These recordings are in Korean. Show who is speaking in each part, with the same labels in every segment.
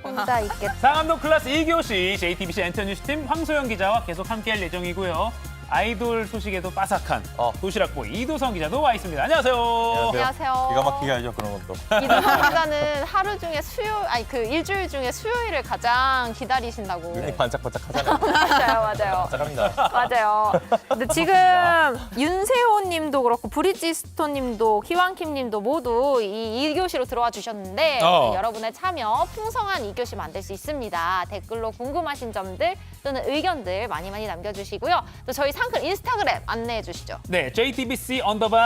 Speaker 1: 혼자 있겠다.
Speaker 2: 상암동 클래스 2교시 JTBC 엔터뉴스팀 황소영 기자와 계속 함께할 예정이고요. 아이돌 소식에도 빠삭한 도시락보이 이도성 기자도 와 있습니다. 안녕하세요.
Speaker 1: 안녕하세요.
Speaker 3: 기가 막히게 알죠, 그런 것도.
Speaker 1: 이도성 기자는 하루 중에 일주일 중에 수요일을 가장 기다리신다고.
Speaker 3: 눈이 반짝반짝 하잖아요.
Speaker 1: 맞아요.
Speaker 3: 반짝합니다.
Speaker 1: 맞아요. 근데 지금 윤세호 님도 그렇고 브리지스톤 님도 희왕킴 님도 모두 이 2교시로 들어와 주셨는데 여러분의 참여 풍성한 2교시 만들 수 있습니다. 댓글로 궁금하신 점들 또는 의견들 많이 남겨주시고요. 또 저희 상클 인스타그램 안내해 주시죠.
Speaker 2: 네, JTBC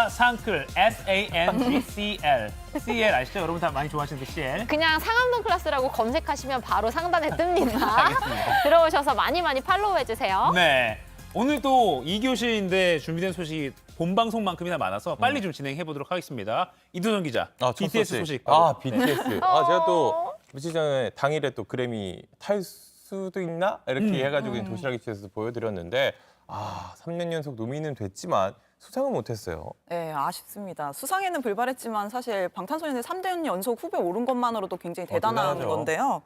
Speaker 2: 상클 SANGCL. CL 아시죠? 여러분 다 많이 좋아하시는 그 CL.
Speaker 1: 그냥 상암동 클래스라고 검색하시면 바로 상단에 뜹니다.
Speaker 2: 알겠습니다.
Speaker 1: 들어오셔서 많이 팔로우해 주세요.
Speaker 2: 네. 오늘 또 2교시인데 준비된 소식이 본 방송만큼이나 많아서 빨리 좀 진행해 보도록 하겠습니다. 이도성 기자, BTS 소식.
Speaker 3: BTS. 제가 또 며칠 전에 당일에 또 그래미 탈 수도 있나? 이렇게 해가지고 도시락이 집에서 보여드렸는데 3년 연속 노미는 됐지만 수상은 못했어요.
Speaker 4: 네, 아쉽습니다. 수상에는 불발했지만 사실 방탄소년단 3대 연속 후보에 오른 것만으로도 굉장히 대단한
Speaker 3: 대단하죠.
Speaker 4: 건데요.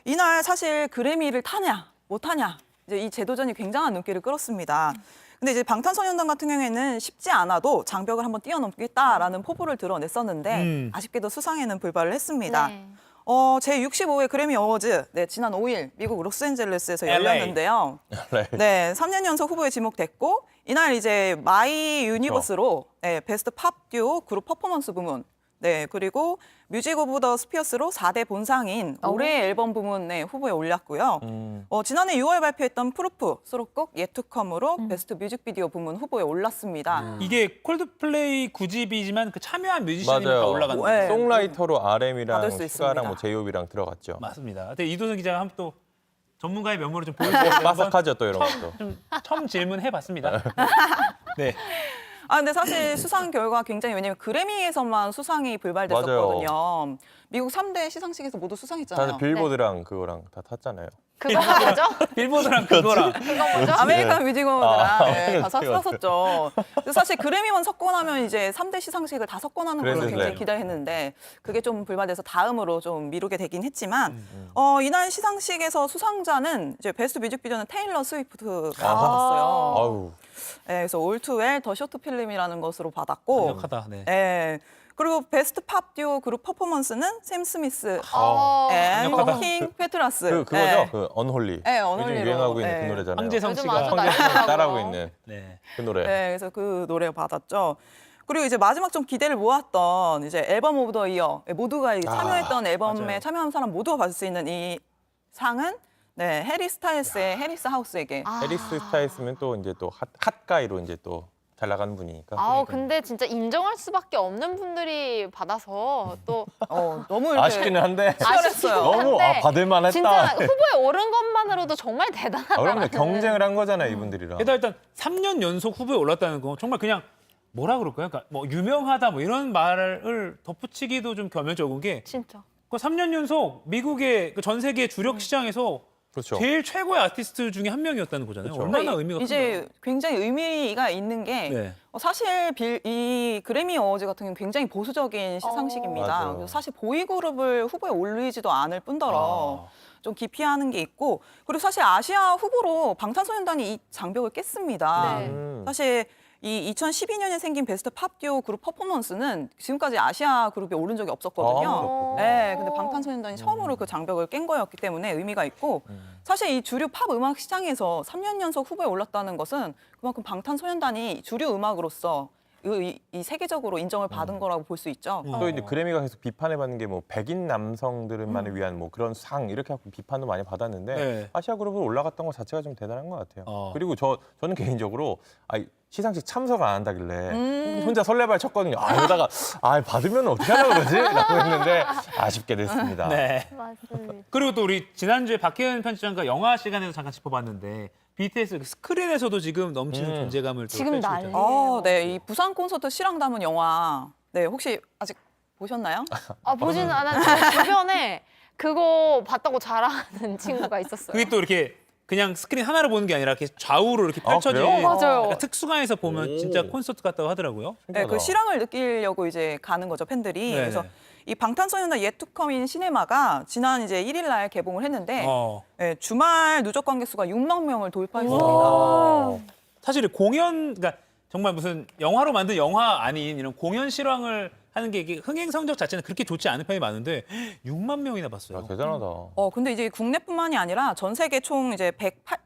Speaker 4: 이날 사실 그래미를 타냐 못 타냐 이제 이 재도전이 굉장한 눈길을 끌었습니다. 근데 이제 방탄소년단 같은 경우에는 쉽지 않아도 장벽을 한번 뛰어넘겠다라는 포부를 드러냈었는데 아쉽게도 수상에는 불발을 했습니다.
Speaker 1: 네.
Speaker 4: 제65회 그래미 어워즈 지난 5일 미국 로스앤젤레스에서
Speaker 2: LA.
Speaker 4: 열렸는데요. 네, 3년 연속 후보에 지목됐고 이날 이제 마이 유니버스로 베스트 팝 듀오 그룹 퍼포먼스 부문 그리고 뮤직 오브 더 스피어스로 4대 본상인 올해의 앨범 부문 후보에 올랐고요. 지난해 6월 발표했던 프루프 수록곡 예투컴으로 베스트 뮤직비디오 부문 후보에 올랐습니다.
Speaker 2: 이게 콜드플레이 9집이지만 그 참여한 뮤지션이 다 올라가는
Speaker 4: 네.
Speaker 3: 송라이터로 RM이랑
Speaker 4: 받을 수
Speaker 3: 슈가랑
Speaker 4: 있습니다.
Speaker 3: 제이홉이랑 들어갔죠.
Speaker 2: 맞습니다. 근데 이도성 기자가 한번 또 전문가의 면모를 좀 보여주셔서
Speaker 3: 빠삭하죠, 또 이런 것도.
Speaker 2: 처음 질문해봤습니다. 네.
Speaker 4: 근데 사실 수상 결과 굉장히 왜냐면 그래미에서만 수상이 불발됐었거든요. 미국 3대 시상식에서 모두 수상했잖아요.
Speaker 3: 다들 빌보드랑 그거랑 다 탔잖아요.
Speaker 1: 그거가 뭐죠?
Speaker 2: 빌보드랑 그거랑.
Speaker 1: 그거 뭐죠?
Speaker 4: 아메리칸 뮤직 어워드랑
Speaker 3: 네.
Speaker 4: 다 샀었죠. 사실 그래미만 석권하면 이제 3대 시상식을 다 석권하는 걸로
Speaker 3: 그랜드
Speaker 4: 굉장히
Speaker 3: 슬램.
Speaker 4: 기대했는데 그게 좀 불발돼서 다음으로 좀 미루게 되긴 했지만 이날 시상식에서 수상자는 이제 베스트 뮤직비디오는 테일러 스위프트가 받았어요.
Speaker 3: 아유.
Speaker 4: 그래서 올투웰 더 쇼트 필름이라는 것으로 받았고
Speaker 2: 강력하다. 네.
Speaker 4: 그리고 베스트 팝 듀오 그룹 퍼포먼스는 샘 스미스
Speaker 2: 강력하다.
Speaker 4: 킹 페트라스
Speaker 3: 그거죠? 그 언홀리.
Speaker 4: 네,
Speaker 3: 요즘
Speaker 4: 언홀리로.
Speaker 3: 유행하고 있는
Speaker 4: 네.
Speaker 3: 그 노래잖아요.
Speaker 2: 황재성
Speaker 1: 요즘
Speaker 2: 씨가
Speaker 1: 아주
Speaker 3: 황재성
Speaker 1: 나오더라고요.
Speaker 3: 따라하고 있는
Speaker 2: 네.
Speaker 3: 그 노래.
Speaker 4: 그래서 그 노래 받았죠. 그리고 이제 마지막 좀 기대를 모았던 이제 앨범 오브 더 이어 모두가 참여했던 앨범에
Speaker 2: 맞아요.
Speaker 4: 참여한 사람 모두가 받을 수 있는 이 상은 해리 스타일스의 해리스 하우스에게
Speaker 3: 해리스 스타일스면 또 이제 또 핫가이로 이제 또 잘 나가는 분이니까.
Speaker 1: 근데 진짜 인정할 수밖에 없는 분들이 받아서 또
Speaker 4: 너무 이렇게
Speaker 3: 아쉽기는 한데
Speaker 4: 치열했어요.
Speaker 3: 너무
Speaker 1: 한데
Speaker 3: 받을 만했다.
Speaker 1: 진짜 후보에 오른 것만으로도 정말 대단하다라는.
Speaker 3: 그럼요. 경쟁을 한 거잖아요, 이분들이랑.
Speaker 2: 게다가 일단 3년 연속 후보에 올랐다는 건 정말 그냥 뭐라 그럴까요? 그러니까 뭐 유명하다 뭐 이런 말을 덧붙이기도 좀 겸연쩍은 게
Speaker 1: 진짜.
Speaker 2: 그 3년 연속 미국의 그 전 세계 주력 시장에서
Speaker 3: 그렇죠.
Speaker 2: 제일 최고의 아티스트 중에 한 명이었다는 거잖아요.
Speaker 3: 그렇죠.
Speaker 2: 얼마나 의미가
Speaker 4: 이제 굉장히 의미가 있는 게
Speaker 2: 네.
Speaker 4: 사실 이 그래미 어워즈 같은 경우는 굉장히 보수적인 시상식입니다.
Speaker 3: 맞아요.
Speaker 4: 그래서 사실 보이그룹을 후보에 올리지도 않을 뿐더러 좀 기피하는 게 있고 그리고 사실 아시아 후보로 방탄소년단이 이 장벽을 깼습니다.
Speaker 1: 네.
Speaker 4: 사실 이 2012년에 생긴 베스트 팝 듀오 그룹 퍼포먼스는 지금까지 아시아 그룹이 오른 적이 없었거든요. 네, 근데 방탄소년단이 처음으로 그 장벽을 깬 거였기 때문에 의미가 있고 사실 이 주류 팝 음악 시장에서 3년 연속 후보에 올랐다는 것은 그만큼 방탄소년단이 주류 음악으로서 이 세계적으로 인정을 받은 거라고 볼 수 있죠.
Speaker 3: 또 이제 그래미가 계속 비판을 받는 게 뭐 백인 남성들만을 위한 뭐 그런 상 이렇게 하고 비판도 많이 받았는데
Speaker 2: 네.
Speaker 3: 아시아 그룹으로 올라갔던 것 자체가 좀 대단한 것 같아요.
Speaker 2: 어.
Speaker 3: 그리고 저는 개인적으로 시상식 참석을 안 한다길래 혼자 설레발 쳤거든요. 이러다가 받으면 어떻게 하려고 그러지? 라고 했는데 아쉽게 됐습니다.
Speaker 2: 네.
Speaker 1: 맞습니다.
Speaker 2: 그리고 또 우리 지난주에 박혜은 편집장과 영화 시간에서 잠깐 짚어봤는데 BTS 그 스크린에서도 지금 넘치는 존재감을 또
Speaker 1: 지금
Speaker 2: 펼치고
Speaker 1: 난리.
Speaker 2: 있잖아요.
Speaker 4: 네, 이 부산 콘서트 실황 담은 영화 혹시 아직 보셨나요?
Speaker 1: 보지는 않았는데 주변에 그거 봤다고 자랑하는 친구가 있었어요.
Speaker 2: 그게 또 이렇게 그냥 스크린 하나로 보는 게 아니라 이렇게 좌우로 이렇게 펼쳐진
Speaker 3: 그래요?
Speaker 1: 맞아요.
Speaker 2: 약간 특수관에서 보면
Speaker 3: 오.
Speaker 2: 진짜 콘서트 같다고 하더라고요.
Speaker 4: 네, 그 실황을 느끼려고 이제 가는 거죠, 팬들이.
Speaker 2: 네네.
Speaker 4: 그래서 이 방탄소년단 예투컴인 시네마가 지난 이제 1일 날 개봉을 했는데 네, 주말 누적 관객 수가 6만 명을 돌파했습니다.
Speaker 2: 사실 공연, 그러니까 정말 무슨 영화로 만든 영화 아닌 이런 공연 실황을 하는 게 이게 흥행 성적 자체는 그렇게 좋지 않은 편이 많은데 6만 명이나 봤어요.
Speaker 3: 야, 대단하다.
Speaker 4: 근데 이제 국내뿐만이 아니라 전 세계 총 이제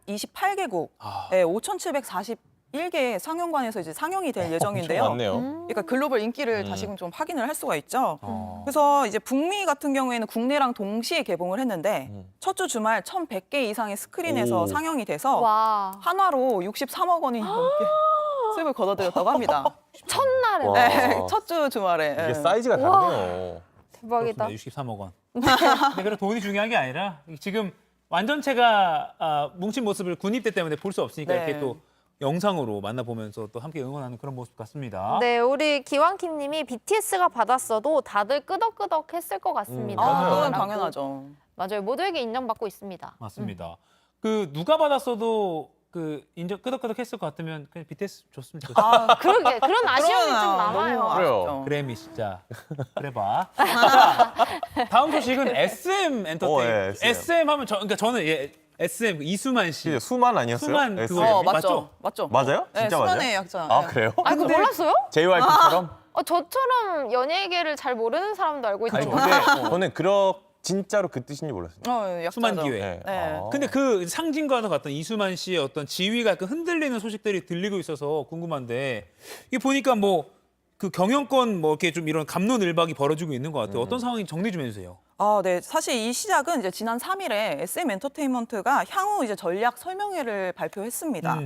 Speaker 4: 128개국,
Speaker 2: 아.
Speaker 4: 네, 5,741개 상영관에서 이제 상영이 될 예정인데요.
Speaker 3: 엄청 많네요.
Speaker 4: 그러니까 글로벌 인기를 다시금 좀 확인을 할 수가 있죠. 그래서 이제 북미 같은 경우에는 국내랑 동시에 개봉을 했는데 첫 주 주말 1,100개 이상의 스크린에서
Speaker 3: 오.
Speaker 4: 상영이 돼서
Speaker 1: 와.
Speaker 4: 한화로 63억 원이 넘게 수입을 거둬들였다고 합니다.
Speaker 1: 첫날에.
Speaker 3: 와.
Speaker 4: 네, 첫 주 주말에.
Speaker 3: 이게
Speaker 4: 네.
Speaker 3: 사이즈가 다르네요.
Speaker 1: 대박이다.
Speaker 2: 63억 원. 근데 그래 돈이 중요한 게 아니라 지금 완전체가 뭉친 모습을 군입대 때문에 볼 수 없으니까
Speaker 4: 네.
Speaker 2: 이렇게 또 영상으로 만나보면서 또 함께 응원하는 그런 모습 같습니다.
Speaker 1: 네, 우리 기왕킴님이 BTS가 받았어도 다들 끄덕끄덕했을 것 같습니다.
Speaker 4: 그건
Speaker 1: 라고.
Speaker 4: 당연하죠.
Speaker 1: 맞아요. 모두에게 인정받고 있습니다.
Speaker 2: 맞습니다. 그 누가 받았어도 그 인정 끄덕끄덕했을 것 같으면 그냥 BTS 줬으면 좋겠어요.
Speaker 1: 그러게 그런 아쉬움이 좀 남아요.
Speaker 4: 너무
Speaker 3: 그래요.
Speaker 4: 아쉽죠.
Speaker 2: 그래미 진짜 그래봐. 자, 다음 소식은 SM 엔터테인.
Speaker 3: 예, SM.
Speaker 2: SM 하면 그러니까 저는 SM 이수만 씨.
Speaker 3: 진짜 수만 아니었어요?
Speaker 2: 수만
Speaker 3: SM?
Speaker 2: 그거.
Speaker 4: 맞죠. 맞죠.
Speaker 3: 맞아요?
Speaker 4: 네,
Speaker 3: 진짜
Speaker 4: 수만의
Speaker 3: 맞아요?
Speaker 4: 약자.
Speaker 3: 아
Speaker 4: 네.
Speaker 3: 그래요?
Speaker 1: 아, 그거 몰랐어요?
Speaker 3: JYP처럼?
Speaker 1: 저처럼 연예계를 잘 모르는 사람도 알고 있죠.
Speaker 3: 아니 근데 저는 진짜로 그 뜻인지 몰랐어요.
Speaker 4: 약자죠.
Speaker 2: 수만 기회.
Speaker 3: 네.
Speaker 4: 네.
Speaker 3: 아.
Speaker 2: 근데 그 상징과는 같은 이수만 씨의 어떤 지위가 약간 흔들리는 소식들이 들리고 있어서 궁금한데 이게 보니까 뭐 그 경영권 뭐 이렇게 좀 이런 갑론을박이 벌어지고 있는 것 같아요. 어떤 상황인지 정리 좀 해주세요.
Speaker 4: 네. 사실 이 시작은 이제 지난 3일에 SM 엔터테인먼트가 향후 이제 전략 설명회를 발표했습니다.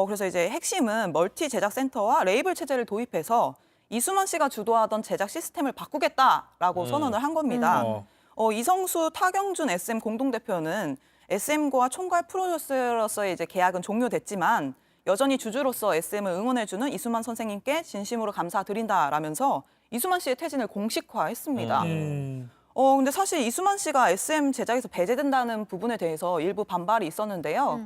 Speaker 4: 그래서 이제 핵심은 멀티 제작 센터와 레이블 체제를 도입해서 이수만 씨가 주도하던 제작 시스템을 바꾸겠다라고 선언을 한 겁니다. 이성수 타경준 SM 공동대표는 SM과 총괄 프로듀서로서의 이제 계약은 종료됐지만 여전히 주주로서 SM을 응원해주는 이수만 선생님께 진심으로 감사드린다라면서 이수만 씨의 퇴진을 공식화했습니다. 근데 사실 이수만 씨가 SM 제작에서 배제된다는 부분에 대해서 일부 반발이 있었는데요.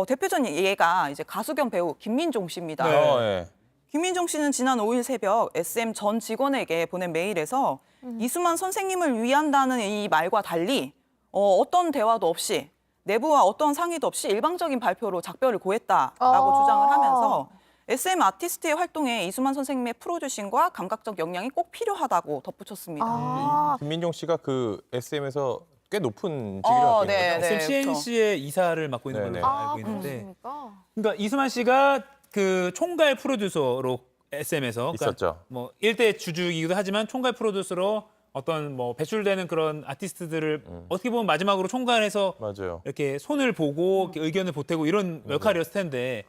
Speaker 4: 대표적인 예가 이제 가수 겸 배우 김민종 씨입니다.
Speaker 2: 네.
Speaker 3: 예.
Speaker 4: 김민종 씨는 지난 5일 새벽 SM 전 직원에게 보낸 메일에서 이수만 선생님을 위한다는 이 말과 달리 어떤 대화도 없이 내부와 어떤 상의도 없이 일방적인 발표로 작별을 고했다라고 주장을 하면서 SM 아티스트의 활동에 이수만 선생님의 프로듀싱과 감각적 역량이 꼭 필요하다고 덧붙였습니다.
Speaker 3: 김민종 씨가 그 SM에서 꽤 높은 직위를
Speaker 4: 네,
Speaker 3: 갖고 있거든요.
Speaker 2: SM CNC의 이사를 맡고 있는
Speaker 3: 네네.
Speaker 2: 걸로 알고 있는데
Speaker 1: 그렇습니까?
Speaker 2: 그러니까 이수만 씨가 그 총괄 프로듀서로 SM에서
Speaker 3: 있었죠.
Speaker 2: 뭐 일대 주주이기도 하지만 총괄 프로듀서로 어떤 뭐 배출되는 그런 아티스트들을 어떻게 보면 마지막으로 총괄해서
Speaker 3: 맞아요.
Speaker 2: 이렇게 손을 보고 이렇게 의견을 보태고 이런 역할이었을 텐데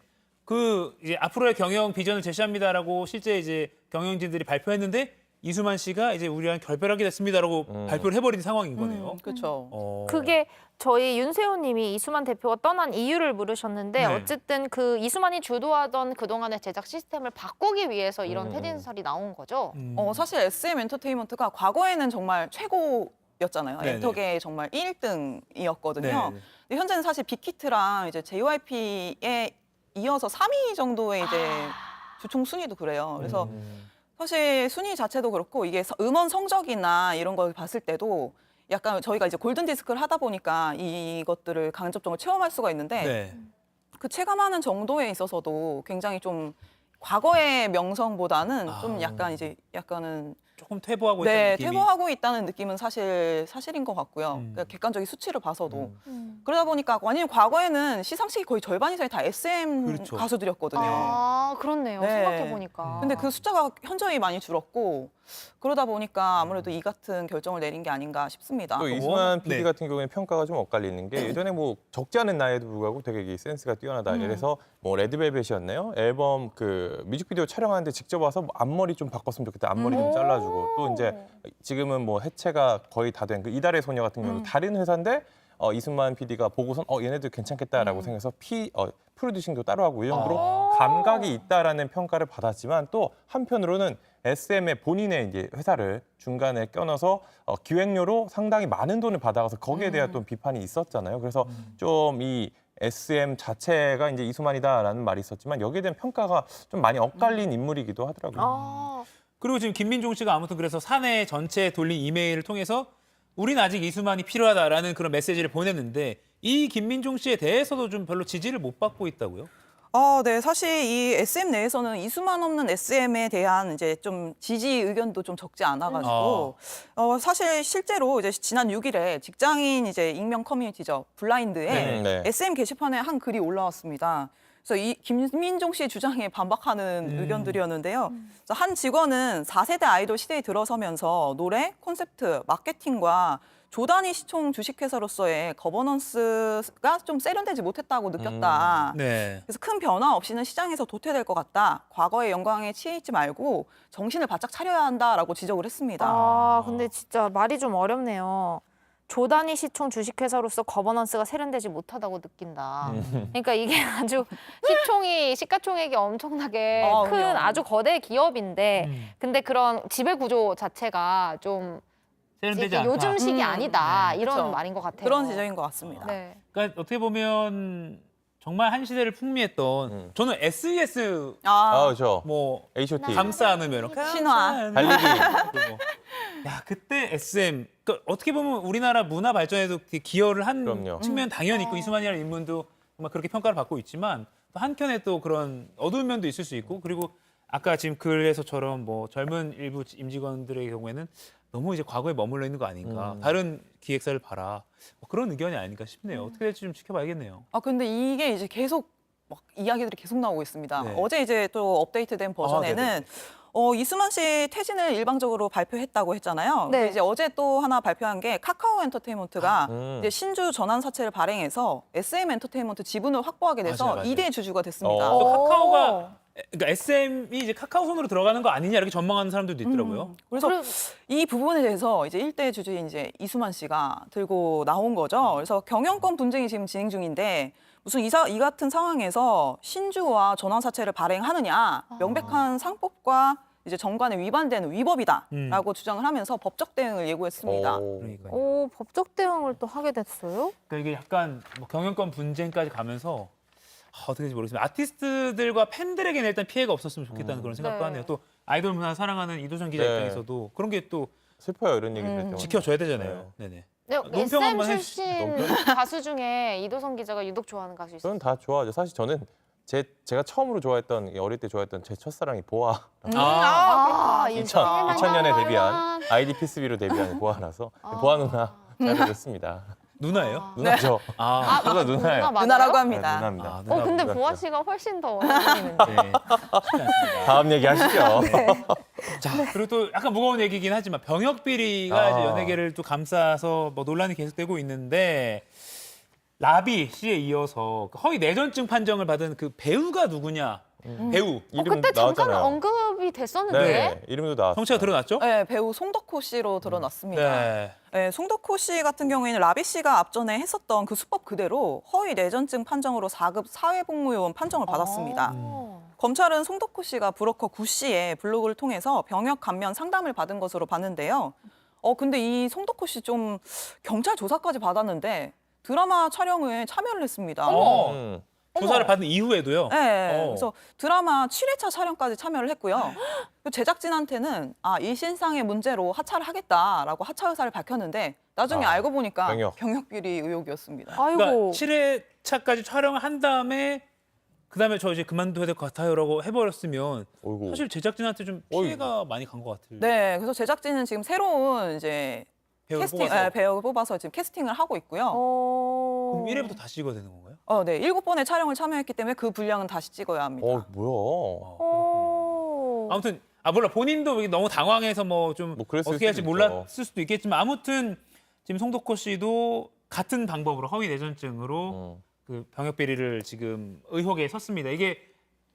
Speaker 2: 그 이제 앞으로의 경영 비전을 제시합니다라고 실제 이제 경영진들이 발표했는데 이수만 씨가 이제 우리랑 결별하게 됐습니다라고 발표를 해버린 상황인 거네요.
Speaker 4: 그렇죠.
Speaker 1: 그게 저희 윤세호님이 이수만 대표가 떠난 이유를 물으셨는데
Speaker 2: 네.
Speaker 1: 어쨌든 그 이수만이 주도하던 그동안의 제작 시스템을 바꾸기 위해서 이런 퇴진설이 나온 거죠.
Speaker 4: 사실 SM 엔터테인먼트가 과거에는 정말 최고였잖아요.
Speaker 2: 네네.
Speaker 4: 엔터계의 정말 1등이었거든요.
Speaker 2: 네네.
Speaker 4: 근데 현재는 사실 빅히트랑 이제 JYP에 이어서 3위 정도의 이제 주총 순위도 그래요. 그래서 사실 순위 자체도 그렇고 이게 음원 성적이나 이런 걸 봤을 때도 약간 저희가 이제 골든 디스크를 하다 보니까 이것들을 간접적으로 체험할 수가 있는데
Speaker 2: 네.
Speaker 4: 그 체감하는 정도에 있어서도 굉장히 좀 과거의 명성보다는 좀 약간 이제 약간은
Speaker 2: 조금 퇴보하고
Speaker 4: 네,
Speaker 2: 있다는 느낌이.
Speaker 4: 퇴보하고 있다는 느낌은 사실인 것 같고요. 그러니까 객관적인 수치를 봐서도 그러다 보니까 완전히 과거에는 시상식이 거의 절반 이상이 다 SM
Speaker 2: 그렇죠.
Speaker 4: 가수들이었거든요.
Speaker 1: 아, 그렇네요.
Speaker 4: 네.
Speaker 1: 생각해보니까.
Speaker 4: 근데 그 숫자가 현저히 많이 줄었고 그러다 보니까 아무래도 이 같은 결정을 내린 게 아닌가 싶습니다.
Speaker 3: 또 이수만 PD
Speaker 2: 네.
Speaker 3: 같은 경우에는 평가가 좀 엇갈리는 게 예전에 뭐 적지 않은 나이에도 불구하고 되게 이 센스가 뛰어나다. 그래서 뭐 레드벨벳이었나요? 앨범 그 뮤직비디오 촬영하는데 직접 와서 뭐 앞머리 좀 바꿨으면 좋겠다. 앞머리 좀 잘라주고 또 이제 지금은 뭐 해체가 거의 다 된 그 이달의 소녀 같은 경우도 다른 회사인데 이수만 PD가 보고선 얘네들 괜찮겠다라고 생각해서 프로듀싱도 따로 하고 이 정도로 감각이 있다라는 평가를 받았지만 또 한편으로는 SM의 본인의 이제 회사를 중간에 껴넣어서 기획료로 상당히 많은 돈을 받아가서 거기에 대한 또 비판이 있었잖아요. 그래서 좀 이 SM 자체가 이제 이수만이다라는 말이 있었지만 여기에 대한 평가가 좀 많이 엇갈린 인물이기도 하더라고요.
Speaker 1: 아,
Speaker 2: 그리고 지금 김민종 씨가 아무튼 그래서 사내 전체에 돌린 이메일을 통해서 우린 아직 이수만이 필요하다라는 그런 메시지를 보냈는데 이 김민종 씨에 대해서도 좀 별로 지지를 못 받고 있다고요?
Speaker 4: 네. 사실 이 SM 내에서는 이수만 없는 SM에 대한 이제 좀 지지 의견도 좀 적지 않아가지고 사실 실제로 이제 지난 6일에 직장인 이제 익명 커뮤니티죠 블라인드에
Speaker 3: 네.
Speaker 4: SM 게시판에 한 글이 올라왔습니다. 그래서 이 김민종 씨 주장에 반박하는 의견들이었는데요. 그래서 한 직원은 4세대 아이돌 시대에 들어서면서 노래, 콘셉트, 마케팅과 조단위 시총 주식회사로서의 거버넌스가 좀 세련되지 못했다고 느꼈다.
Speaker 2: 네.
Speaker 4: 그래서 큰 변화 없이는 시장에서 도태될 것 같다. 과거의 영광에 취해 있지 말고 정신을 바짝 차려야 한다라고 지적을 했습니다.
Speaker 1: 아, 근데 진짜 말이 좀 어렵네요. 조단위 시총 주식회사로서 거버넌스가 세련되지 못하다고 느낀다. 그러니까 이게 아주 시가총액이 엄청나게 큰
Speaker 4: 그럼요.
Speaker 1: 아주 거대 기업인데 근데 그런 지배 구조 자체가 좀
Speaker 2: 세련되지 않다.
Speaker 1: 요즘식이 아니다. 이런
Speaker 4: 그쵸.
Speaker 1: 말인 것 같아요.
Speaker 4: 그런 지적인 것 같습니다.
Speaker 1: 네.
Speaker 2: 그러니까 어떻게 보면 정말 한 시대를 풍미했던 저는 SES
Speaker 3: 그렇죠.
Speaker 2: 뭐
Speaker 3: H.O.T.
Speaker 2: 감싸 안으면
Speaker 4: 신화.
Speaker 3: 달리기.
Speaker 2: 야 그때 SM 그러니까 어떻게 보면 우리나라 문화 발전에도 기여를 한
Speaker 3: 그럼요.
Speaker 2: 측면 당연히 있고 이수만이라는 인물도 정말 그렇게 평가를 받고 있지만 또 한켠에 또 그런 어두운 면도 있을 수 있고 그리고 아까 지금 글에서처럼 뭐 젊은 일부 임직원들의 경우에는 너무 이제 과거에 머물러 있는 거 아닌가 다른 기획사를 봐라 뭐 그런 의견이 아닌가 싶네요. 어떻게 될지 좀 지켜봐야겠네요.
Speaker 4: 근데 이게 이제 계속 막 이야기들이 계속 나오고 있습니다.
Speaker 2: 네.
Speaker 4: 어제 이제 또 업데이트된 버전에는 이수만 씨 퇴진을 일방적으로 발표했다고 했잖아요.
Speaker 1: 네.
Speaker 4: 근데 이제 어제 또 하나 발표한 게 카카오 엔터테인먼트가
Speaker 3: 음.
Speaker 4: 이제 신주 전환 사채를 발행해서 SM 엔터테인먼트 지분을 확보하게 돼서
Speaker 2: 맞아요, 맞아요.
Speaker 4: 2대 주주가 됐습니다.
Speaker 2: 또
Speaker 1: 오.
Speaker 2: 카카오가 그러니까 SM이 이제 카카오 손으로 들어가는 거 아니냐 이렇게 전망하는 사람들도 있더라고요.
Speaker 4: 그래서 이 부분에 대해서 이제 1대 주주인 이제 이수만 씨가 들고 나온 거죠. 그래서 경영권 분쟁이 지금 진행 중인데 무슨 이 같은 상황에서 신주와 전환 사채를 발행하느냐 명백한 상법과 이제 정관에 위반되는 위법이다라고 주장을 하면서 법적 대응을 예고했습니다.
Speaker 2: 그러니까요.
Speaker 1: 오, 법적 대응을 또 하게 됐어요?
Speaker 2: 그러니까 이게 약간 뭐 경영권 분쟁까지 가면서 어떻게 될지 모르겠습니다. 아티스트들과 팬들에게는 일단 피해가 없었으면 좋겠다는 그런 생각도
Speaker 1: 네.
Speaker 2: 하네요. 또 아이돌 문화 사랑하는 이도정 기자
Speaker 3: 네.
Speaker 2: 입장에서도 그런 게 또
Speaker 3: 슬퍼요 이런 얘기를 할 때마다.
Speaker 2: 지켜줘야 되잖아요. 네네.
Speaker 1: 네,
Speaker 2: 논평
Speaker 1: SM
Speaker 2: 한번
Speaker 1: 출신
Speaker 3: 논평?
Speaker 1: 가수 중에 이도성 기자가 유독 좋아하는 가수 있어요.
Speaker 3: 저는 다 좋아하죠. 사실 저는 제가 처음으로 좋아했던 어릴 때 좋아했던 제 첫사랑이 보아.
Speaker 1: 아,
Speaker 3: 2000년에 데뷔한 아이디 피스비로 데뷔한 보아라서 보아 누나 잘 들었습니다.
Speaker 2: 누나예요?
Speaker 3: 누나죠.
Speaker 2: 아,
Speaker 3: 저도 누나예요.
Speaker 1: 누나 맞아요?
Speaker 4: 누나라고
Speaker 3: 네,
Speaker 4: 합니다.
Speaker 3: 누나입니다.
Speaker 2: 아,
Speaker 1: 근데
Speaker 2: 누나
Speaker 1: 보아
Speaker 2: 맞죠?
Speaker 1: 씨가 훨씬 더 어리는데.
Speaker 2: 네. 쉽지 않습니다.
Speaker 3: 다음 얘기 하시죠.
Speaker 2: 자, 그리고 또 약간 무거운 얘기긴 하지만 병역 비리가 이제 연예계를 또 감싸서 뭐 논란이 계속되고 있는데 라비 씨에 이어서 그 허위 내전증 판정을 받은 그 배우가 누구냐? 배우.
Speaker 3: 이름
Speaker 1: 그때 잠깐
Speaker 3: 나왔잖아요.
Speaker 1: 언급이 됐었는데.
Speaker 3: 네, 이름도 나왔어요.
Speaker 2: 성취가 드러났죠?
Speaker 4: 네, 배우 송덕호 씨로 드러났습니다.
Speaker 2: 네.
Speaker 4: 네, 송덕호 씨 같은 경우에는 라비 씨가 앞전에 했었던 그 수법 그대로 허위 내전증 판정으로 4급 사회복무요원 판정을 받았습니다. 검찰은 송덕호 씨가 브로커 구 씨의 블로그를 통해서 병역 감면 상담을 받은 것으로 봤는데요. 근데 이 송덕호 씨 좀 경찰 조사까지 받았는데 드라마 촬영에 참여를 했습니다.
Speaker 2: 조사를 받은 이후에도요.
Speaker 4: 네, 그래서 드라마 7회차 촬영까지 참여를 했고요. 제작진한테는 일신상의 문제로 하차를 하겠다라고 하차 의사를 밝혔는데 나중에 알고 보니까 병역 비리 의혹이었습니다.
Speaker 1: 아이고.
Speaker 2: 그러니까 7회차까지 촬영을 한 다음에 그다음에 저 이제 그만둬야 될 것 같아요라고 해버렸으면
Speaker 3: 어이구.
Speaker 2: 사실 제작진한테 좀 피해가 많이 간 것 같아요.
Speaker 4: 네, 그래서 제작진은 지금 새로운 이제
Speaker 2: 배우를 뽑아서.
Speaker 4: 배우를 뽑아서 지금 캐스팅을 하고 있고요.
Speaker 2: 그럼 1회부터 다시 찍어야 되는 건가요?
Speaker 4: 네, 7번의 촬영을 참여했기 때문에 그 분량은 다시 찍어야 합니다.
Speaker 3: 뭐야.
Speaker 2: 아무튼 몰라 본인도 너무 당황해서 뭐 좀
Speaker 3: 뭐 그랬을
Speaker 2: 어떻게 할지
Speaker 3: 수도
Speaker 2: 몰랐을 수도 있겠지만 아무튼 지금 송덕호 씨도 같은 방법으로 허위 내전증으로 그 병역 비리를 지금 의혹에 섰습니다. 이게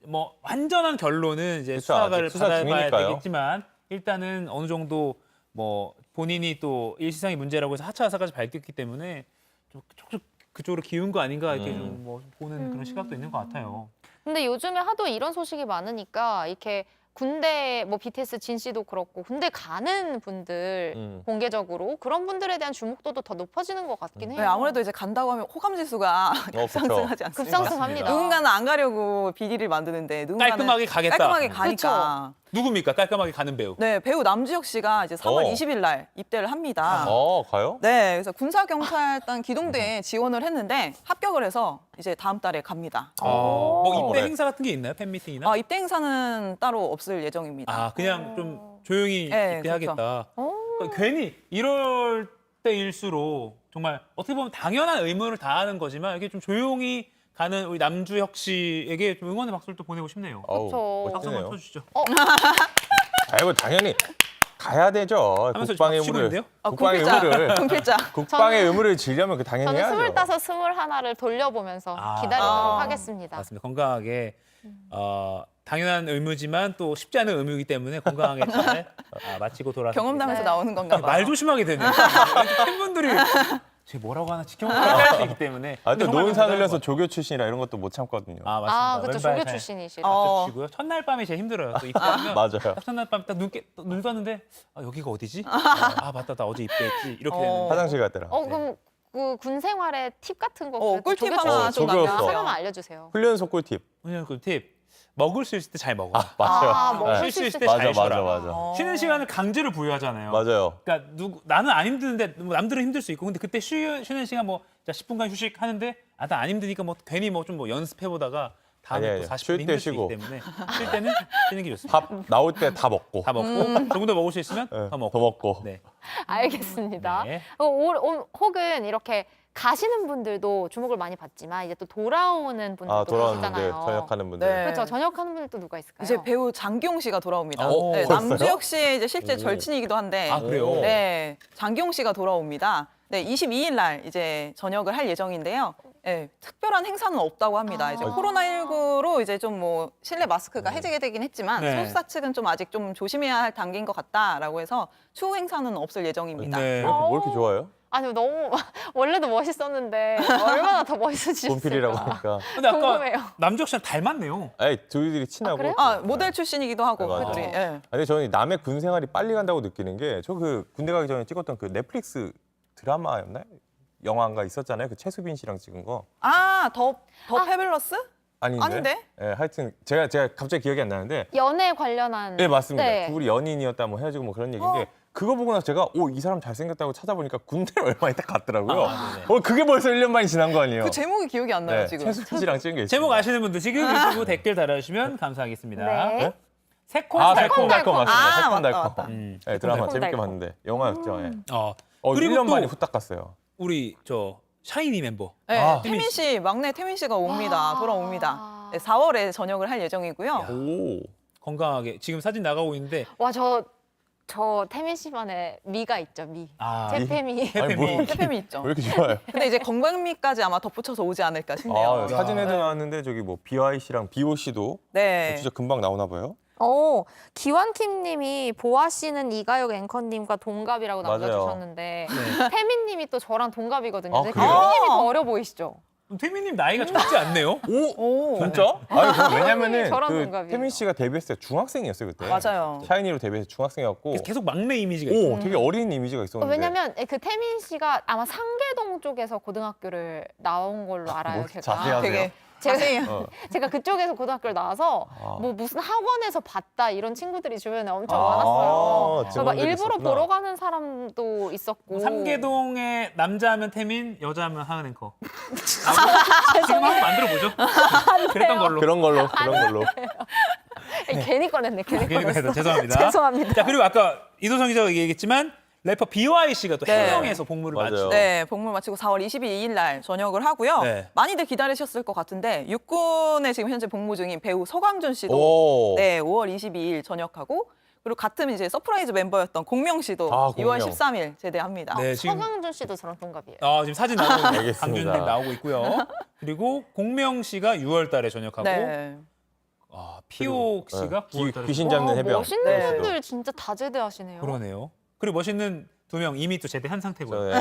Speaker 2: 뭐 완전한 결론은 이제
Speaker 3: 그쵸,
Speaker 2: 수사를
Speaker 3: 아직 수사
Speaker 2: 받아봐야
Speaker 3: 중이니까요.
Speaker 2: 되겠지만 일단은 어느 정도 뭐 본인이 또 일시상의 문제라고 해서 하차 의사까지 밝혔기 때문에 좀 그쪽으로 기운 거 아닌가 이렇게 좀 뭐 보는 그런 시각도 있는 것 같아요.
Speaker 1: 근데 요즘에 하도 이런 소식이 많으니까 이렇게 군대 뭐 BTS 진 씨도 그렇고 군대 가는 분들 공개적으로 그런 분들에 대한 주목도도 더 높아지는 것 같긴 해요.
Speaker 4: 네, 아무래도 이제 간다고 하면 호감 지수가 급상승하지 않습니까?
Speaker 1: 급상승합니다.
Speaker 4: 누군가는 안 가려고 비리를 만드는데 누군가는
Speaker 2: 깔끔하게 가겠다.
Speaker 4: 깔끔하게 가니까.
Speaker 2: 누굽니까? 깔끔하게 가는 배우.
Speaker 4: 네, 배우 남주혁 씨가 이제 3월
Speaker 3: 어.
Speaker 4: 20일 날 입대를 합니다.
Speaker 3: 가요?
Speaker 4: 네, 그래서 군사경찰단 기동대에 지원을 했는데 합격을 해서 이제 다음 달에 갑니다.
Speaker 2: 뭐 입대
Speaker 3: 그래.
Speaker 2: 행사 같은 게 있나요? 팬미팅이나?
Speaker 4: 입대 행사는 따로 없을 예정입니다.
Speaker 2: 그냥 좀 조용히
Speaker 4: 네,
Speaker 2: 입대하겠다. 그러니까 괜히 이럴 때일수록 정말 어떻게 보면 당연한 의무를 다하는 거지만 이게 좀 조용히 가는 우리 남주혁 씨에게 좀 응원의 박수를 또 보내고 싶네요.
Speaker 1: 그쵸.
Speaker 2: 박수 한번
Speaker 3: 멋지네요.
Speaker 2: 쳐주시죠.
Speaker 3: 아이고 당연히 가야 되죠.
Speaker 2: 하면서
Speaker 3: 국방의
Speaker 2: 치고
Speaker 3: 의무를.
Speaker 2: 있는데요?
Speaker 3: 국방의
Speaker 4: 군필자.
Speaker 3: 의무를.
Speaker 4: 군필자.
Speaker 3: 국방의 의무를 지려면 그 당연히
Speaker 1: 저는
Speaker 3: 해야죠.
Speaker 1: 25, 21을 돌려보면서 기다리도록 하겠습니다.
Speaker 2: 맞습니다. 건강하게 당연한 의무지만 또 쉽지 않은 의무이기 때문에 건강하게 잘 마치고 돌아서
Speaker 4: 경험담에서
Speaker 1: 네.
Speaker 4: 나오는 건가 봐요.
Speaker 2: 말 조심하게 되네요. 팬분들이 쟤 뭐라고 하나 지켜보려고 할 수 있기 때문에.
Speaker 3: 또
Speaker 2: 정말
Speaker 3: 노인사
Speaker 2: 건강한
Speaker 3: 흘려서
Speaker 2: 것
Speaker 3: 조교 출신이라 이런 것도 못 참거든요.
Speaker 2: 맞습니다.
Speaker 1: 그쵸.
Speaker 2: 왼발
Speaker 1: 조교
Speaker 2: 잘
Speaker 1: 출신이시라.
Speaker 2: 주시고요. 첫날 밤이 제일 힘들어요. 또 입대하면
Speaker 3: 맞아요.
Speaker 2: 딱 첫날 밤 딱 눈 떴는데 여기가 어디지? 맞다 나 어제 입대했지 이렇게 되는.
Speaker 3: 화장실 갔더라.
Speaker 1: 그럼 그 군 생활의 팁 같은 거 그래도
Speaker 4: 꿀팁
Speaker 1: 조교
Speaker 4: 하나
Speaker 1: 출신
Speaker 3: 좀 남겨주세요.
Speaker 1: 하나만 알려주세요.
Speaker 3: 훈련소 꿀팁.
Speaker 2: 그냥 그 팁. 먹을 수 있을 때 잘 먹어.
Speaker 3: 맞아요.
Speaker 1: 먹을
Speaker 2: 쉴
Speaker 1: 수
Speaker 2: 수
Speaker 1: 있을
Speaker 2: 있을 때
Speaker 3: 맞아,
Speaker 2: 잘 쉬어라.
Speaker 3: 맞아.
Speaker 2: 쉬는 시간을 강제로 부여하잖아요.
Speaker 3: 맞아요.
Speaker 2: 그러니까 나는 안 힘드는데 뭐 남들은 힘들 수 있고 근데 그때 쉬는 시간 뭐 10분간 휴식 하는데 나 안 힘드니까 뭐 괜히 뭐 좀 연습해 보다가 다음에
Speaker 3: 아니,
Speaker 2: 또 40분
Speaker 3: 쉴때
Speaker 2: 힘들 수
Speaker 3: 쉬고.
Speaker 2: 있기 때문에 쉴 때는 쉬는 게 좋습니다.
Speaker 3: 밥 나올 때 다 먹고.
Speaker 2: 다 먹고 조금 더 먹을 수 있으면
Speaker 3: 네,
Speaker 2: 더 먹고.
Speaker 3: 더 먹고.
Speaker 2: 네.
Speaker 1: 알겠습니다.
Speaker 2: 네.
Speaker 1: 혹은 이렇게 가시는 분들도 주목을 많이 받지만 이제 또 돌아오는 분들도
Speaker 3: 돌아오는 분들,
Speaker 1: 계시잖아요.
Speaker 3: 전역하는 분들.
Speaker 4: 네.
Speaker 1: 그렇죠. 전역하는 분들 또 누가 있을까요?
Speaker 4: 이제 배우 장기용 씨가 돌아옵니다.
Speaker 2: 오,
Speaker 4: 네,
Speaker 3: 벌써요?
Speaker 4: 남주혁 씨의 이제 실제 절친이기도 한데,
Speaker 2: 그래요?
Speaker 4: 네, 장기용 씨가 돌아옵니다. 네, 22일 날 이제 전역을 할 예정인데요. 네, 특별한 행사는 없다고 합니다. 이제 코로나19로 이제 좀 뭐 실내 마스크가 해제가 되긴 했지만
Speaker 2: 네.
Speaker 4: 소속사 측은 좀 아직 좀 조심해야 할 단계인 것 같다라고 해서 추후 행사는 없을 예정입니다.
Speaker 2: 네.
Speaker 3: 뭐 이렇게 좋아요?
Speaker 1: 아니 너무 원래도 멋있었는데 얼마나 더 멋있어지셨을까.
Speaker 3: 본필이라고 하니까.
Speaker 2: 근데 아까
Speaker 1: 궁금해요.
Speaker 2: 남주혁 씨랑 닮았네요.
Speaker 3: 둘이 친하고.
Speaker 1: 그래요?
Speaker 4: 모델 출신이기도 하고
Speaker 3: 네, 맞아요.
Speaker 4: 그 둘이. 예.
Speaker 3: 근데 저는 남의 군 생활이 빨리 간다고 느끼는 게 저 그 군대 가기 전에 찍었던 그 넷플릭스 드라마였나요? 영화가 있었잖아요. 그 최수빈 씨랑 찍은 거.
Speaker 4: 더 패블러스? 아닌데?
Speaker 3: 예, 하여튼 제가 갑자기 기억이 안 나는데.
Speaker 1: 연애 관련한.
Speaker 3: 네, 맞습니다.
Speaker 1: 네.
Speaker 3: 둘이 연인이었다 뭐 헤어지고 뭐 그런 얘기인데 그거 보고 나서 제가 이 사람 잘생겼다고 찾아보니까 군대를 얼마 있다 갔더라고요.
Speaker 2: 네네.
Speaker 3: 그게 벌써 1년 만이 지난 거 아니에요?
Speaker 4: 그 제목이 기억이 안 나요,
Speaker 3: 네,
Speaker 4: 지금.
Speaker 3: 최수빈 씨랑 찍은 게 있어요.
Speaker 2: 제목 아시는 분들 지금 유튜브 댓글 달아주시면 감사하겠습니다.
Speaker 1: 네.
Speaker 2: 새콤달콤.
Speaker 3: 새콤달콤 맞습니다.
Speaker 4: 아,
Speaker 3: 새콤달콤.
Speaker 4: 맞다.
Speaker 3: 네, 드라마
Speaker 1: 새콤달콤.
Speaker 3: 재밌게 봤는데 영화였죠. 예.
Speaker 2: 그리고
Speaker 3: 1년
Speaker 2: 또
Speaker 3: 만에 후딱 갔어요.
Speaker 2: 우리 샤이니 멤버.
Speaker 4: 네,
Speaker 2: 태민
Speaker 4: 태민 씨, 막내 태민 씨가 옵니다. 돌아옵니다. 네, 4월에 전역을 할 예정이고요.
Speaker 3: 오.
Speaker 2: 건강하게 지금 사진 나가고 있는데
Speaker 1: 와, 저 태민 씨만의 미가 있죠, 미. 태페미.
Speaker 3: 아니, 뭐,
Speaker 4: 태페미 있죠.
Speaker 3: 왜 이렇게 좋아요?
Speaker 4: 근데 이제 건강미까지 아마 덧붙여서 오지 않을까 싶네요.
Speaker 3: 사진에도 나왔는데 저기 뭐 BY 씨랑 BO 씨도
Speaker 4: 네.
Speaker 3: 진짜 금방 나오나 봐요.
Speaker 1: 기완킴 님이 보아 씨는 이가혁 앵커님과 동갑이라고
Speaker 3: 맞아요.
Speaker 1: 남겨주셨는데
Speaker 2: 네.
Speaker 1: 태민 님이 또 저랑 동갑이거든요.
Speaker 3: 아,
Speaker 1: 근데
Speaker 3: 그래요?
Speaker 1: 태민 님이 더 어려 보이시죠?
Speaker 2: 태민님 나이가 적지 않네요.
Speaker 3: 오, 진짜? 아니, 그거 왜냐면은
Speaker 1: 저랑
Speaker 3: 그
Speaker 1: 동갑이에요.
Speaker 3: 태민 씨가 데뷔했을 때 중학생이었어요 그때.
Speaker 4: 맞아요.
Speaker 3: 샤이니로 데뷔해서 중학생이었고.
Speaker 2: 계속 막내 이미지가 있어요.
Speaker 3: 오, 되게 어린 이미지가 있었는데.
Speaker 1: 왜냐면 그 태민 씨가 아마 상계동 쪽에서 고등학교를 나온 걸로 알아요,
Speaker 3: 뭐
Speaker 1: 제가.
Speaker 3: 자세하세요?
Speaker 4: 되게 자세히.
Speaker 1: 제가 그쪽에서 고등학교를 나와서 뭐 무슨 학원에서 봤다 이런 친구들이 주변에 엄청
Speaker 3: 아,
Speaker 1: 많았어요. 그래서 막
Speaker 3: 증언들이
Speaker 1: 일부러
Speaker 3: 있었구나.
Speaker 1: 보러 가는 사람도 있었고.
Speaker 2: 삼계동에 남자하면 태민, 여자면 하은 앵커. 지금 한번 만들어 보죠. 그랬던 걸로.
Speaker 3: 그런 걸로.
Speaker 1: 괜히 꺼냈네, 괜히
Speaker 2: 괜히
Speaker 1: 꺼냈어.
Speaker 2: 꺼냈어. 죄송합니다.
Speaker 1: 죄송합니다.
Speaker 2: 자 그리고 아까 이도성 기자가 얘기했지만 래퍼 BY 씨가 또
Speaker 4: 네.
Speaker 2: 해영에서 복무를
Speaker 3: 맞아요.
Speaker 2: 마치고.
Speaker 4: 네, 복무 마치고 4월 22일 날 전역을 하고요.
Speaker 2: 네.
Speaker 4: 많이들 기다리셨을 것 같은데 육군에 지금 현재 복무 중인 배우 서광준 씨도
Speaker 3: 오.
Speaker 4: 네, 5월 22일 전역하고 그리고 같은 이제 서프라이즈 멤버였던 공명 씨도
Speaker 3: 공명.
Speaker 4: 6월 13일 제대합니다.
Speaker 2: 네, 지금
Speaker 1: 서강준 씨도 저랑 동갑이에요.
Speaker 2: 지금 사진 나오고 있는
Speaker 3: 알겠습니다.
Speaker 2: 강준님 나오고 있고요. 그리고 공명 씨가 6월 달에 전역하고
Speaker 4: 네.
Speaker 2: 피옥 씨가 9월 달에
Speaker 3: 귀신 잡는 해병.
Speaker 1: 멋있는
Speaker 4: 네.
Speaker 1: 분들 진짜 다 제대하시네요.
Speaker 2: 그러네요. 그리고 멋있는 두 명 이미 또 제대한 상태고요.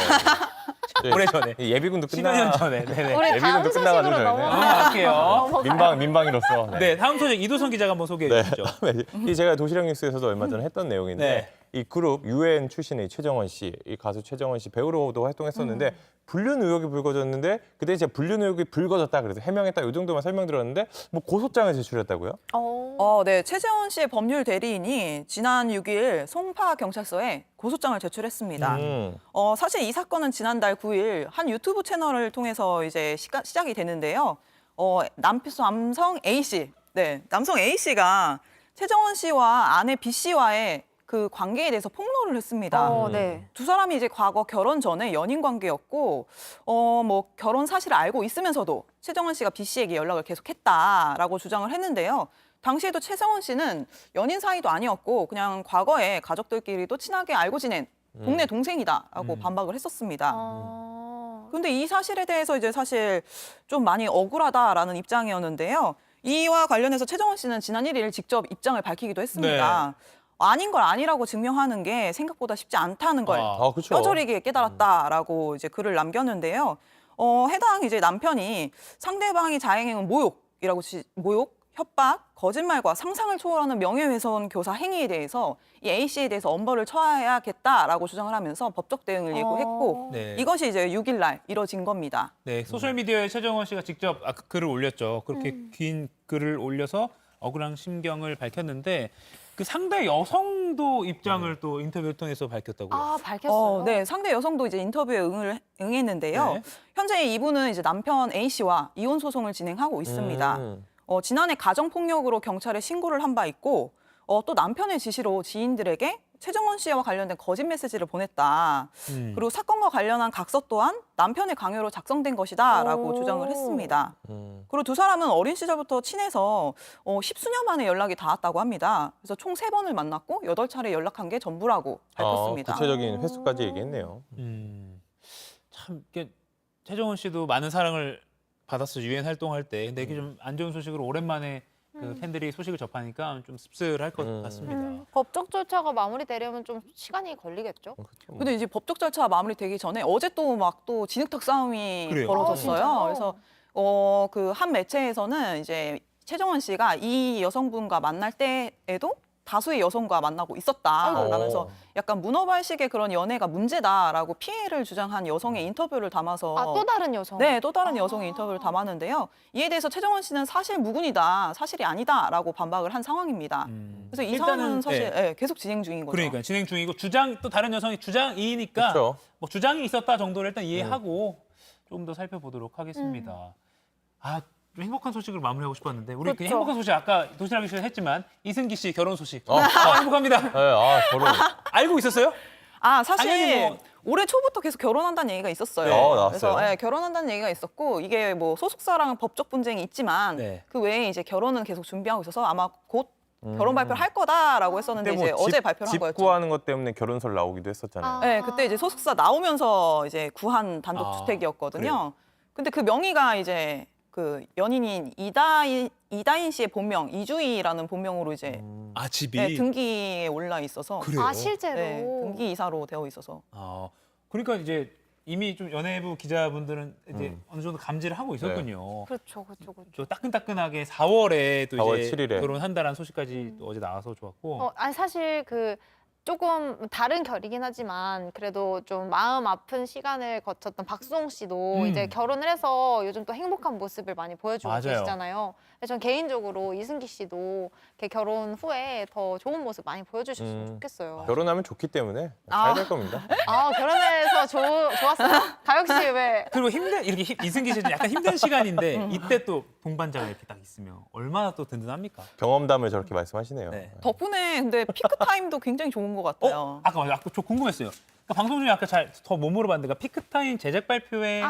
Speaker 3: 네.
Speaker 2: 오래전에.
Speaker 3: 예비군도
Speaker 2: 10여 년 전에. 네네.
Speaker 1: 우리 다음
Speaker 3: 예비군도 끝나가지고
Speaker 1: 소식으로
Speaker 3: 저희는.
Speaker 2: 넘어갈게요.
Speaker 3: 민방위로서.
Speaker 2: 네, 다음 소식 이도성 기자가 한번 소개해
Speaker 3: 네.
Speaker 2: 주시죠.
Speaker 3: 이 제가 도시락 뉴스에서도 얼마 전에 했던 내용인데
Speaker 2: 네.
Speaker 3: 이 그룹 UN 출신의 최정원 씨, 이 가수 최정원 씨 배우로도 활동했었는데 불륜 의혹이 불거졌는데 그때 이제 불륜 의혹이 불거졌다 그래서 해명했다 이 정도만 설명드렸는데 뭐 고소장을 제출했다고요?
Speaker 4: 네. 최재원 씨의 법률 대리인이 지난 6일 송파 경찰서에 고소장을 제출했습니다. 사실 이 사건은 지난달 9일 한 유튜브 채널을 통해서 이제 시작이 되는데요. 남성 A 씨, 네, 남성 A 씨가 최정원 씨와 아내 B 씨와의 그 관계에 대해서 폭로를 했습니다.
Speaker 1: 네.
Speaker 4: 두 사람이 이제 과거 결혼 전에 연인 관계였고, 뭐 결혼 사실을 알고 있으면서도 최정원 씨가 B 씨에게 연락을 계속했다라고 주장을 했는데요. 당시에도 최정원 씨는 연인 사이도 아니었고 그냥 과거에 가족들끼리도 친하게 알고 지낸 동네 동생이다라고 반박을 했었습니다. 그런데 이 사실에 대해서 이제 사실 좀 많이 억울하다라는 입장이었는데요. 이와 관련해서 최정원 씨는 지난 1일 직접 입장을 밝히기도 했습니다. 아닌 걸 아니라고 증명하는 게 생각보다 쉽지 않다는 걸
Speaker 3: 그렇죠.
Speaker 4: 뼈저리게 깨달았다라고 이제 글을 남겼는데요. 해당 이제 남편이 상대방이 자행한 모욕이라고 모욕, 협박, 거짓말과 상상을 초월하는 명예훼손 교사 행위에 대해서 이 A 씨에 대해서 엄벌을 쳐야겠다라고 주장을 하면서 법적 대응을 예고했고
Speaker 2: 네.
Speaker 4: 이것이 이제 6일 날 이뤄진 겁니다.
Speaker 2: 네, 소셜 미디어에 최정원 씨가 직접 글을 올렸죠. 그렇게 긴 글을 올려서 억울한 심경을 밝혔는데 그 상대 여성도 입장을 또 인터뷰를 통해서 밝혔다고요.
Speaker 1: 밝혔어요?
Speaker 4: 네, 상대 여성도 이제 인터뷰에 응했는데요.
Speaker 2: 네.
Speaker 4: 현재 이분은 이제 남편 A 씨와 이혼 소송을 진행하고 있습니다. 지난해 가정폭력으로 경찰에 신고를 한 바 있고 또 남편의 지시로 지인들에게 최정원 씨와 관련된 거짓 메시지를 보냈다. 그리고 사건과 관련한 각서 또한 남편의 강요로 작성된 것이다라고 주장을 했습니다. 그리고 두 사람은 어린 시절부터 친해서 10수년 만에 연락이 닿았다고 합니다. 그래서 총 3번을 만났고 8차례 연락한 게 전부라고 밝혔습니다.
Speaker 3: 구체적인 횟수까지 얘기했네요.
Speaker 2: 참 이게 최정원 씨도 많은 사랑을 받았어 유엔 활동할 때. 근데 이게 좀 안 좋은 소식으로 오랜만에 그 팬들이 소식을 접하니까 좀 씁쓸할 것 같습니다.
Speaker 1: 법적 절차가 마무리되려면 좀 시간이 걸리겠죠?
Speaker 4: 근데 이제 법적 절차 마무리되기 전에 어제 또 막 또 진흙탕 싸움이
Speaker 2: 그래요?
Speaker 4: 벌어졌어요.
Speaker 1: 진짜요?
Speaker 4: 그래서 그 한 매체에서는 이제 최정원 씨가 이 여성분과 만날 때에도 다수의 여성과 만나고 있었다라면서 약간 문어발식의 그런 연애가 문제다라고 피해를 주장한 여성의 인터뷰를 담아서
Speaker 1: 또 다른 여성?
Speaker 4: 네, 또 다른 여성의 인터뷰를 담았는데요. 이에 대해서 최정원 씨는 사실 무근이다, 사실이 아니다라고 반박을 한 상황입니다. 그래서 이
Speaker 2: 일단은,
Speaker 4: 상황은 사실
Speaker 2: 네.
Speaker 4: 계속 진행 중인 거죠.
Speaker 2: 그러니까 진행 중이고 주장 또 다른 여성이 주장이니까
Speaker 3: 그렇죠.
Speaker 2: 뭐 주장이 있었다 정도를 일단 이해하고 좀 더 살펴보도록 하겠습니다. 좀 행복한 소식으로 마무리하고 싶었는데 우리 그
Speaker 1: 그렇죠.
Speaker 2: 행복한 소식 아까 도시락이 씨가 했지만 이승기 씨 결혼 소식 행복합니다.
Speaker 3: 네, 결혼.
Speaker 2: 알고 있었어요?
Speaker 4: 사실
Speaker 2: 아니, 뭐-
Speaker 4: 올해 초부터 계속 결혼한다는 얘기가 있었어요.
Speaker 2: 네.
Speaker 3: 나왔어요.
Speaker 4: 그래서 결혼한다는 얘기가 있었고 이게 뭐 소속사랑 법적 분쟁이 있지만
Speaker 2: 네.
Speaker 4: 그 외에 이제 결혼은 계속 준비하고 있어서 아마 곧 결혼 발표를 할 거다라고 했었는데
Speaker 3: 근데
Speaker 4: 이제
Speaker 3: 뭐
Speaker 4: 어제 발표를 한
Speaker 3: 집
Speaker 4: 거였죠.
Speaker 3: 구하는 것 때문에 결혼설 나오기도 했었잖아요.
Speaker 4: 네, 그때 이제 소속사 나오면서 이제 구한 단독 주택이었거든요.
Speaker 2: 그래요?
Speaker 4: 근데 그 명의가 이제 그 연인인 이다인 씨의 본명 이주희라는 본명으로 이제
Speaker 2: 집이
Speaker 4: 등기에 올라 있어서
Speaker 2: 그래요?
Speaker 1: 실제로?
Speaker 4: 네, 등기 이사로 되어 있어서
Speaker 2: 그러니까 이제 이미 좀 연예부 기자분들은 이제 어느 정도 감지를 하고 있었군요.
Speaker 1: 그렇죠.
Speaker 2: 또 따끈따끈하게 4월에 또
Speaker 3: 4월
Speaker 2: 이제
Speaker 3: 7일에.
Speaker 2: 결혼한다라는 소식까지 또 어제 나와서 좋았고.
Speaker 1: 사실 그 조금 다른 결이긴 하지만 그래도 좀 마음 아픈 시간을 거쳤던 박수홍 씨도 이제 결혼을 해서 요즘 또 행복한 모습을 많이 보여주고
Speaker 2: 맞아요.
Speaker 1: 계시잖아요. 그래서 전 개인적으로 이승기 씨도 이렇게 결혼 후에 더 좋은 모습 많이 보여주셨으면 좋겠어요.
Speaker 3: 결혼하면 좋기 때문에 잘 될 겁니다.
Speaker 1: 결혼해서 좋았어요. 가혁 씨 왜?
Speaker 2: 그리고 이렇게 이승기 씨는 약간 힘든 시간인데 이때 또 동반자가 이렇게 딱 있으면 얼마나 또 든든합니까?
Speaker 3: 경험담을 저렇게 말씀하시네요.
Speaker 2: 네.
Speaker 4: 덕분에 근데 피크 타임도 굉장히 좋은 것 같아요.
Speaker 2: 아까 저 궁금했어요. 그러니까 방송 중에 아까 더 못 물어봤는데 피크타임 제작 발표회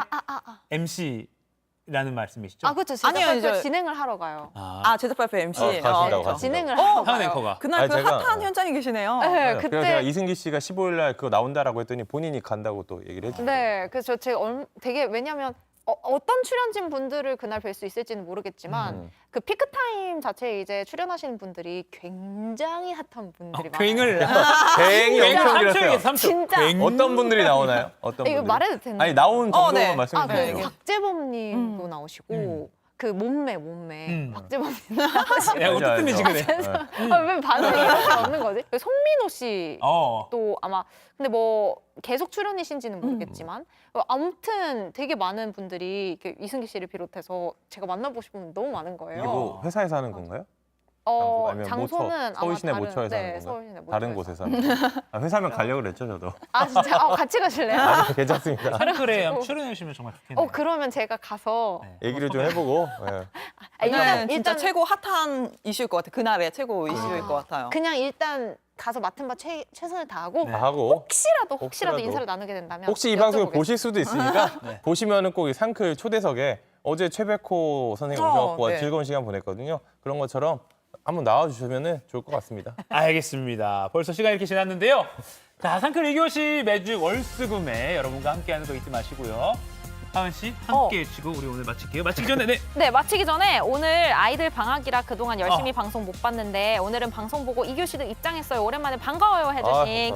Speaker 2: MC라는 말씀이시죠?
Speaker 1: 그렇죠.
Speaker 4: 아니요,
Speaker 1: 아니요,
Speaker 4: 이제-
Speaker 1: 진행을 하러 가요.
Speaker 4: 제작 발표 MC.
Speaker 3: 가신다고
Speaker 4: 그렇죠.
Speaker 3: 하시죠.
Speaker 1: 진행을
Speaker 2: 하은
Speaker 1: 하러
Speaker 2: 앵커가.
Speaker 1: 가요.
Speaker 4: 그날
Speaker 3: 아니,
Speaker 4: 그
Speaker 3: 제가-
Speaker 4: 핫한 현장에 계시네요.
Speaker 1: 네,
Speaker 3: 그래서 제가
Speaker 1: 그때
Speaker 3: 이승기 씨가 15일 날 그거 나온다라고 했더니 본인이 간다고 또 얘기를 해주세요.
Speaker 1: 네, 그래서 제가 되게 왜냐면 어떤 출연진 분들을 그날 뵐 수 있을지는 모르겠지만 그 피크타임 자체에 이제 출연하시는 분들이 굉장히 핫한 분들이 많아요.
Speaker 2: 괭을
Speaker 3: 괭이 엄청 길었어요.
Speaker 2: 3초.
Speaker 1: 진짜.
Speaker 3: 어떤 분들이 나오나요? 어떤
Speaker 1: 이거
Speaker 3: 분들이?
Speaker 1: 말해도 되나요?
Speaker 3: 아니 나온 정도만
Speaker 4: 네.
Speaker 3: 말씀해 주세요.
Speaker 1: 박재범님도 나오시고 그 몸매 박재범님
Speaker 2: 야,
Speaker 3: 알죠,
Speaker 2: 뜨뜨미지근해.
Speaker 3: 알죠.
Speaker 1: 왜 반응이 이렇게 없는 거지? 송민호 씨
Speaker 2: 어.
Speaker 1: 또 아마 근데 뭐 계속 출연이신지는 모르겠지만 아무튼 되게 많은 분들이 이렇게 이승기 씨를 비롯해서 제가 만나보고 싶은 분 너무 많은 거예요.
Speaker 3: 이거 회사에서 하는 건가요? 아니면
Speaker 1: 장소는
Speaker 3: 모처, 서울시내
Speaker 1: 아마
Speaker 3: 모처에서
Speaker 1: 네,
Speaker 3: 하는 건가요?
Speaker 1: 서울시내 모처에서.
Speaker 3: 다른 곳에서 하는 건가요? 회사면 가려고 그랬죠, 저도.
Speaker 1: 아 진짜? 같이 가실래요?
Speaker 3: 아니, 괜찮습니다.
Speaker 2: 그래, 한번 출연해 주시면 정말 좋겠네요.
Speaker 1: 그러면 제가 가서
Speaker 3: 얘기를 좀 해보고. 예.
Speaker 1: 일단
Speaker 4: 진짜 최고 핫한 이슈일 것 같아요. 그날의 최고 이슈일 것 같아요.
Speaker 1: 그냥 일단 가서 맡은 바 최선을 다하고
Speaker 3: 다 하고
Speaker 1: 혹시라도 인사를 나누게 된다면
Speaker 3: 혹시 이 방송을
Speaker 1: 여쭤보겠습니다.
Speaker 3: 보실 수도 있으니까 보시면은 꼭 이 상클 초대석에 어제 최백호 선생님 오셔갖고
Speaker 4: 네.
Speaker 3: 즐거운 시간 보냈거든요. 그런 것처럼 한번 나와주시면은 좋을 것 같습니다.
Speaker 2: 알겠습니다. 벌써 시간이 이렇게 지났는데요. 자, 상클 2교시 매주 월수금에 여러분과 함께하는 거 잊지 마시고요. 하은 씨 함께 해주시고 우리 오늘 마칠게요. 마치기 전에
Speaker 1: 네, 마치기 전에 오늘 아이들 방학이라 그동안 열심히
Speaker 3: 어.
Speaker 1: 방송 못 봤는데 오늘은 방송 보고 2교시도 입장했어요. 오랜만에 반가워요 해주신
Speaker 3: 감사합니다.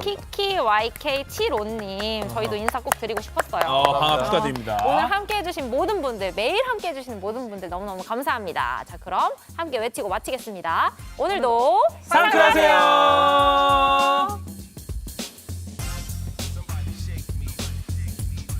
Speaker 1: 키키YK7님 저희도 인사 꼭 드리고 싶었어요.
Speaker 2: 방학 축하드립니다.
Speaker 1: 오늘 함께 해주신 모든 분들, 매일 함께 해주시는 모든 분들 너무너무 감사합니다. 자, 그럼 함께 외치고 마치겠습니다. 오늘도
Speaker 2: 상클하세요.